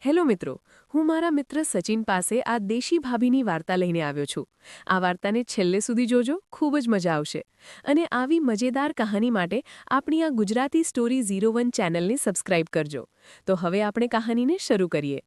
Hello મિત્રો, હું મારા મિત્ર સચિન પાસે આ દેશી ભાભીની વાર્તા લઈને આવ્યો છું. આ વાર્તાને છેલ્લે સુધી જોજો, ખૂબ જ મજા આવશે. અને આવી મજેદાર કહાની માટે આપણી આ ગુજરાતી સ્ટોરી 01 ચેનલને સબસ્ક્રાઇબ કરજો. તો હવે આપણે કહાનીને શરૂ કરીએ.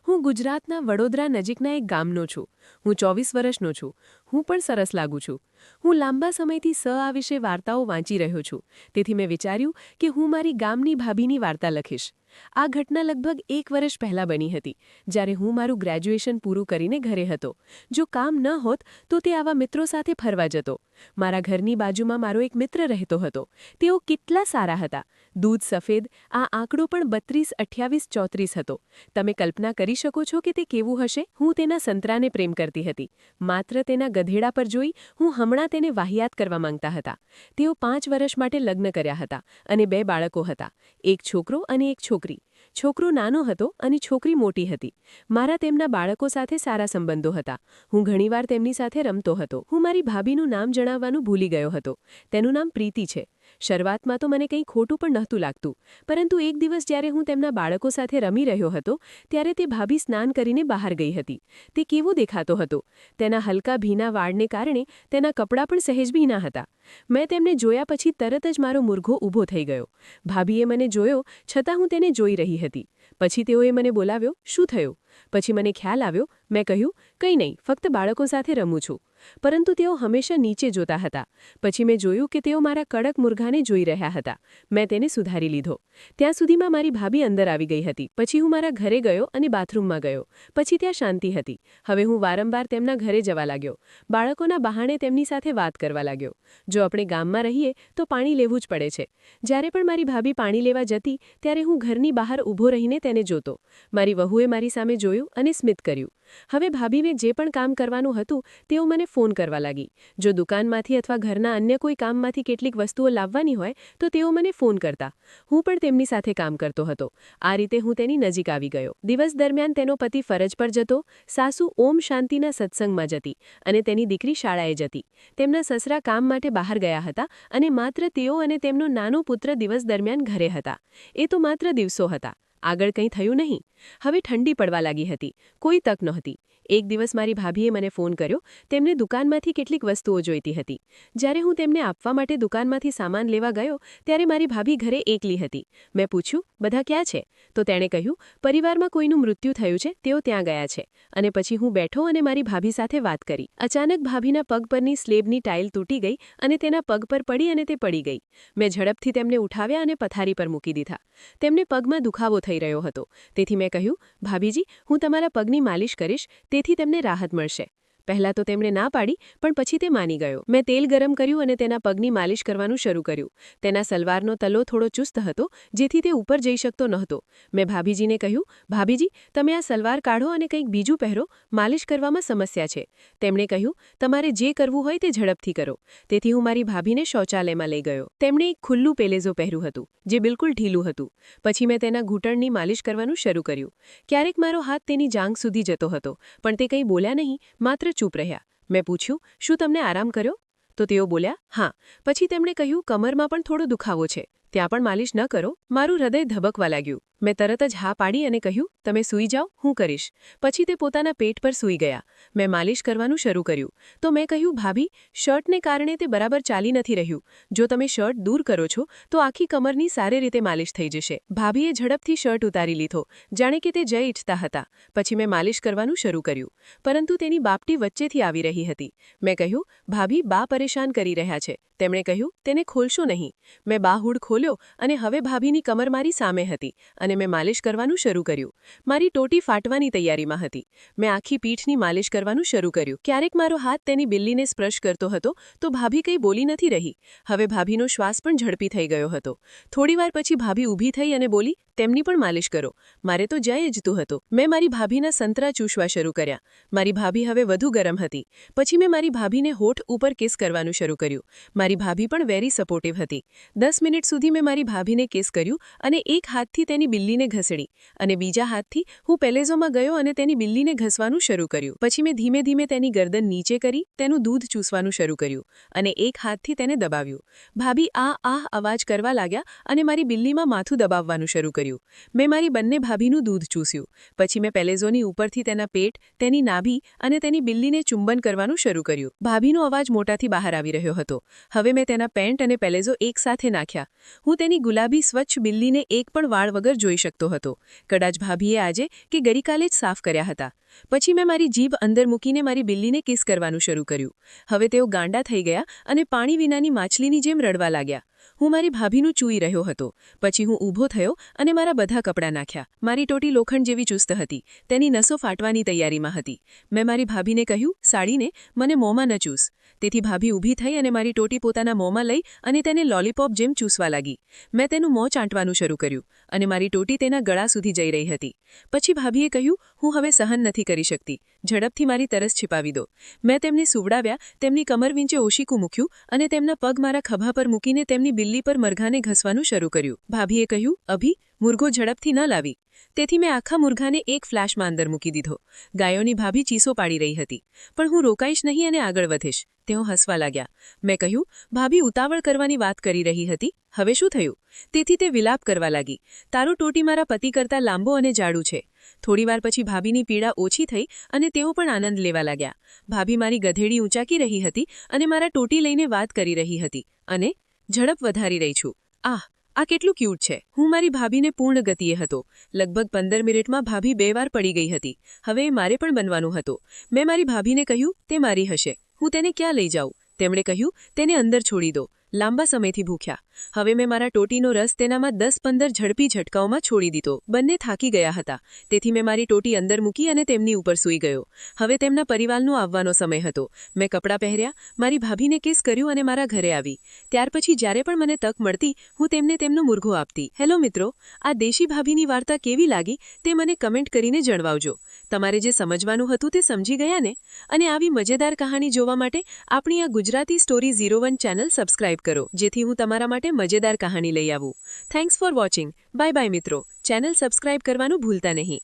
હું ગુજરાતના વડોદરા નજીકના એક ગામનો છું. હું 24 વર્ષનો છું. હું પણ સરસ લાગુ છું. હું લાંબા સમયથી આ વિશે વાર્તાઓ વાંચી રહ્યો છું. તેથી મેં વિચાર્યું કે હું મારી ગામની ભાભીની વાર્તા લખીશ. આ ઘટના લગભગ 1 વર્ષ પહેલાં બની હતી, જ્યારે હું મારું ગ્રેજ્યુએશન પૂરું કરીને ઘરે હતો. જો કામ ન હોત તો તે આવા મિત્રો સાથે ફરવા જતો. મારા ઘરની બાજુમાં મારો એક મિત્ર રહેતો હતો. તેઓ કેટલા સારા હતા. દૂધ સફેદ, આ આંકડો પણ 32, 28, 34 હતો. તમે કલ્પના કરી શકો છો કે તે કેવું હશે? હું તેના સંતરાને પ્રેમ કરતી હતી. માત્ર તેના ગધેડા પર જોઈ હું હમણાં તેને વાહિયાત કરવા માંગતા હતા. તેઓ 5 વર્ષ માટે લગ્ન કર્યા હતા અને 2 બાળકો હતા, એક છોકરો અને એક છોકરી. છોકરો નાનો હતો અને છોકરી મોટી હતી. મારા તેમના બાળકો સાથે સારા સંબંધો હતા. હું ઘણીવાર તેમની સાથે રમતો હતો. હું મારી ભાભીનું નામ જણાવવાનું ભૂલી ગયો હતો. તેનું નામ પ્રીતિ છે. શરૂઆતમાં તો મને કંઈ ખોટું પણ નહોતું લાગતું, પરંતુ એક દિવસ જ્યારે હું તેમના બાળકો સાથે રમી રહ્યો હતો ત્યારે તે ભાભી સ્નાન કરીને બહાર ગઈ હતી. તે કેવો દેખાતો હતો! તેના હલકા ભીના વાળને કારણે તેના કપડાં પણ સહેજ ભીના હતા. મેં તેમને જોયા પછી તરત જ મારો મુરઘો ઊભો થઈ ગયો. ભાભીએ મને જોયો, છતાં હું તેને જોઈ રહી હતી. પછી તેઓએ મને બોલાવ્યો, શું થયું? પછી મને ખ્યાલ આવ્યો. મેં કહ્યું, કંઈ નહીં, ફક્ત બાળકો સાથે રમું છું. પરંતુ તેઓ હંમેશા નીચે જોતા હતા. પછી મેં જોયું કે તેઓ મારા કડક મુરઘાને જોઈ રહ્યા હતા. મેં તેને સુધારી લીધો. ત્યાં સુધીમાં મારી ભાભી અંદર આવી ગઈ હતી. પછી હું મારા ઘરે ગયો અને બાથરૂમમાં ગયો. પછી ત્યાં શાંતિ હતી. હવે હું વારંવાર તેમના ઘરે જવા લાગ્યો. બાળકોના બહાને તેમની સાથે વાત કરવા લાગ્યો. જો આપણે ગામમાં રહીએ તો પાણી લેવું જ પડે છે. જ્યારે પણ મારી ભાભી પાણી લેવા જતી ત્યારે હું ઘરની બહાર ઊભો રહીને તેને જોતો. મારી વહુએ મારી સામે જોયું અને સ્મિત કર્યું. હવે ભાભીને જે પણ કામ કરવાનું હતું તેઓ મને ફોન કરવા લાગી. જો દુકાનમાંથી અથવા ઘરના અન્ય કોઈ કામમાંથી કેટલીક વસ્તુઓ લાવવાની હોય તો તેઓ મને ફોન કરતા. હું પણ તેમની સાથે કામ કરતો હતો. આ રીતે હું તેની નજીક આવી ગયો. દિવસ દરમિયાન તેનો પતિ ફરજ પર જતો, સાસુ ઓમ શાંતિના સત્સંગમાં જતી અને તેની દીકરી શાળાએ જતી. તેમના સસરા કામ માટે બહાર ગયા હતા અને માત્ર તેઓ અને તેમનો નાનો પુત્ર દિવસ દરમિયાન ઘરે હતા. એ તો માત્ર દિવસો હતા. આગળ કંઈ થયું નહીં. હવે ઠંડી પડવા લાગી હતી. કોઈ તક નહોતી. એક દિવસ મારી ભાભીએ મને ફોન કર્યો. તેમને દુકાનમાંથી કેટલીક વસ્તુઓ જોઈતી હતી. જ્યારે હું તેમને આપવા માટે દુકાનમાંથી સામાન લેવા ગયો ત્યારે મારી ભાભી ઘરે એકલી હતી. મેં પૂછ્યું, બધા ક્યાં છે? તો તેણે કહ્યું, પરિવારમાં કોઈનું મૃત્યુ થયું છે, તેઓ ત્યાં ગયા છે. અને પછી હું બેઠો અને મારી ભાભી સાથે વાત કરી. અચાનક ભાભીના પગ પરની સ્લેબની ટાઇલ તૂટી ગઈ અને તેના પગ પર પડી અને તે પડી ગઈ. મેં ઝડપથી તેમને ઉઠાવ્યા અને પથારી પર મૂકી દીધા. તેમને પગમાં દુખાવો થઈ રહ્યો હતો. તેથી મેં કહ્યું, ભાભીજી, હું તમારા પગની માલિશ કરીશ, તેથી તેમને રાહત મળશે. પહેલાં તો તેમણે ના પાડી, પણ પછી તે માની ગયો. મેં તેલ ગરમ કર્યું અને તેના પગની માલિશ કરવાનું શરૂ કર્યું. તેના સલવારનો તલો થોડો ચુસ્ત હતો, જેથી તે ઉપર જઈ શકતો નહોતો. મેં ભાભીજીને કહ્યું, ભાભીજી, તમે આ સલવાર કાઢો અને કંઈક બીજું પહેરો, માલિશ કરવામાં સમસ્યા છે. તેમણે કહ્યું, તમારે જે કરવું હોય તે ઝડપથી કરો. તેથી હું મારી ભાભીને શૌચાલયમાં લઈ ગયો. તેમણે એક ખુલ્લું પેલેઝો પહેર્યું હતું, જે બિલકુલ ઢીલું હતું. પછી મેં તેના ઘૂંટણની માલિશ કરવાનું શરૂ કર્યું. ક્યારેક મારો હાથ તેની જાંઘ સુધી જતો હતો, પણ તે કંઈ બોલ્યા નહીં, માત્ર ચૂપ રહ્યા. મેં પૂછ્યું, શું તમને આરામ કર્યો? તો તેઓ બોલ્યા, હા. પછી તેમણે કહ્યું, કમરમાં પણ થોડો દુખાવો છે, ત્યાં પણ માલિશ ન કરો? મારું હૃદય ધબકવા લાગ્યું. મેં તરત જ હા પાડી અને કહ્યું, તમે સૂઈ જાઓ, હું કરીશ. પછી તે પોતાના પેટ પર સૂઈ ગયા. મેં માલિશ કરવાનું શરૂ કર્યું. તો મેં કહ્યું, ભાભી, શર્ટને કારણે તે બરાબર ચાલી નથી રહ્યું. જો તમે શર્ટ દૂર કરો છો તો આખી કમરની સારી રીતે માલિશ થઈ જશે. ભાભીએ ઝડપથી શર્ટ ઉતારી લીધો, જાણે કે તે જઈ ઈચ્છતા હતા. પછી મેં માલિશ કરવાનું શરૂ કર્યું. પરંતુ તેની બાપટી વચ્ચેથી આવી રહી હતી. મેં કહ્યું, ભાભી, બા પરેશાન કરી રહ્યા છે. તેમણે કહ્યું, તેને ખોલશો નહીં. મેં બાહુડ ખોલ્યો અને હવે ભાભીની કમર મારી સામે હતી અને મેં માલિશ કરવાનું શરૂ કર્યું. મારી ટોટી ફાટવાની તૈયારીમાં હતી. મેં આખી પીઠની માલિશ કરવાનું શરૂ કર્યું. ક્યારેક મારો હાથ તેની બિલ્લીને સ્પર્શ કરતો હતો તો ભાભી કંઈ બોલી નથી રહી. હવે ભાભીનો શ્વાસ પણ ઝડપી થઈ ગયો હતો. થોડીવાર પછી ભાભી ઊભી થઈ અને બોલી, તેમની પણ માલિશ કરો. મારે તો જય ઈજતું હતું. મેં મારી ભાભીના સંતરા ચૂસવા શરૂ કર્યા. મારી ભાભી હવે વધુ ગરમ હતી. પછી મેં મારી ભાભીને હોઠ ઉપર કિસ કરવાનું શરૂ કર્યું. મારી ભાભી પણ વેરી સપોર્ટિવ હતી. 10 મિનિટ સુધી મેં મારી ભાભીને કિસ કર્યું અને એક હાથથી તેની બિલ્લીને ઘસડી અને બીજા હાથથી હું પેલેઝોમાં ગયો અને તેની બિલ્લીને ઘસવાનું શરૂ કર્યું. પછી મેં ધીમે ધીમે તેની ગરદન નીચે કરી તેનું દૂધ ચૂસવાનું શરૂ કર્યું અને એક હાથથી તેને દબાવ્યું. ભાભી આ અવાજ કરવા લાગ્યા અને મારી બિલ્લીમાં માથું દબાવવાનું શરૂ કર્યું. કર્યું. મેં મારી બંને ભાભીનું દૂધ ચૂસ્યું. પછી મેં પેલેઝોની ઉપરથી તેના પેટ, તેની નાભી અને તેની બિલ્લીને ચુંબન કરવાનું શરૂ કર્યું. ભાભીનો અવાજ મોટાથી બહાર આવી રહ્યો હતો. હવે મેં તેના પેન્ટ અને પેલેઝો એકસાથે નાખ્યા. હું તેની ગુલાબી સ્વચ્છ બિલ્લીને એક પણ વાળ વગર જોઈ શકતો હતો. કદાચ ભાભીએ આજે કે ગઈકાલે જ સાફ કર્યા હતા. પછી મેં મારી જીભ અંદર મૂકીને મારી બિલ્લીને કિસ કરવાનું શરૂ કર્યું. હવે તેઓ ગાંડા થઈ ગયા અને પાણી વિનાની માછલીની જેમ રડવા લાગ્યા. હું મારી ભાભીનું ચૂઈ રહ્યો હતો. પછી હું ઊભો થયો અને મારા બધા કપડાં નાખ્યા. મારી ટોટી લોખંડ જેવી ચુસ્ત હતી. તેની નસો ફાટવાની તૈયારીમાં હતી. મેં મારી ભાભીને કહ્યું, સાડીને મને મોંમાં ન ચૂસ. તેથી ભાભી ઊભી થઈ અને મારી ટોટી પોતાના મોંમાં લઈ અને તેને લોલીપોપ જેમ ચૂસવા લાગી. મેં તેનું મોં ચાંટવાનું શરૂ કર્યું અને મારી ટોટી તેના ગળા સુધી જઈ રહી હતી. પછી ભાભીએ કહ્યું, હું હવે સહન નથી કરી શકતી. ઝડપથી મારી તરસ छिपाવી દો. મેં તેમને સુવડાવ્યા, તેમની કમર વિંચે ઓશીકું મૂક્યું અને તેમના પગ મારા ખભા પર મૂકીને તેમની બિલ્લી પર મરઘાને ઘસવાનું શરૂ કર્યું. ભાભીએ કહ્યું, અભી, મુર્ગો ઝડપથી ન લાવી. તેથી મેં આખા મુર્ઘાને એક ફ્લાશમાં અંદર મૂકી દીધો. ગાયોની ભાભી ચીસો પાડી રહી હતી. પણ હું રોકાઈશ નહીં અને આગળ વધીશ. તેઓ હસવા લાગ્યા. મેં કહ્યું, ભાભી ઉતાવળ કરવાની વાત કરી રહી હતી. હવે શું થયું? તેથી તે વિલાપ કરવા લાગી. તારો ટોટી મારા પતિ કરતાં લાંબો અને જાડું છે. થોડીવાર પછી ભાભીની પીડા ઓછી થઈ અને તેઓ પણ આનંદ લેવા લાગ્યા. ભાભી મારી ગધેડી ઊંચાકી રહી હતી અને મારા ટોટી લઈને વાત કરી રહી હતી. અને ઝડપ વધારી રહી છું. આ કેટલું ક્યુટ છે. હું મારી ભાભીને પૂર્ણ ગતિએ હતો. લગભગ 15 મિનિટમાં ભાભી 2 વાર પડી ગઈ હતી. હવે મારે પણ બનવાનું હતું. મેં મારી ભાભીને કહ્યું, તે મારી હશે. હું તેને ક્યાં લઈ જાઉં? તેમણે કહ્યું, તેને અંદર છોડી દો. લાંબા સમયથી ભૂખ્યા. હવે મેં મારા ટોટીનો રસ તેનામાં 10-15 ઝડપી ઝટકાઓમાં છોડી દીધો. બંને થાકી ગયા હતા. તેથી મેં મારી ટોટી અંદર મૂકી અને તેમની ઉપર સૂઈ ગયો. હવે તેમના પરિવારનો આવવાનો સમય હતો. મેં કપડાં પહેર્યા, મારી ભાભીને કિસ કર્યું અને મારા ઘરે આવી. ત્યાર પછી જ્યારે પણ મને તક મળતી, હું તેમને તેમનો મુર્ગો આપતી. હેલો મિત્રો, આ દેશી ભાભીની વાર્તા કેવી લાગી તે મને કમેન્ટ કરીને જણાવજો. તમારે જે સમજવાનું હતું તે સમજી ગયા ને? અને આવી મજેદાર કહાની જોવા માટે આપણી આ ગુજરાતી સ્ટોરી 01 ચેનલ સબસ્ક્રાઇબ કરો, જેથી હું તમારા માટે મજેદાર કહાની લઈ આવું. Thanks for watching. Bye bye મિત્રો. ચેનલ સબસ્ક્રાઇબ કરવાનું ભૂલતા નહીં.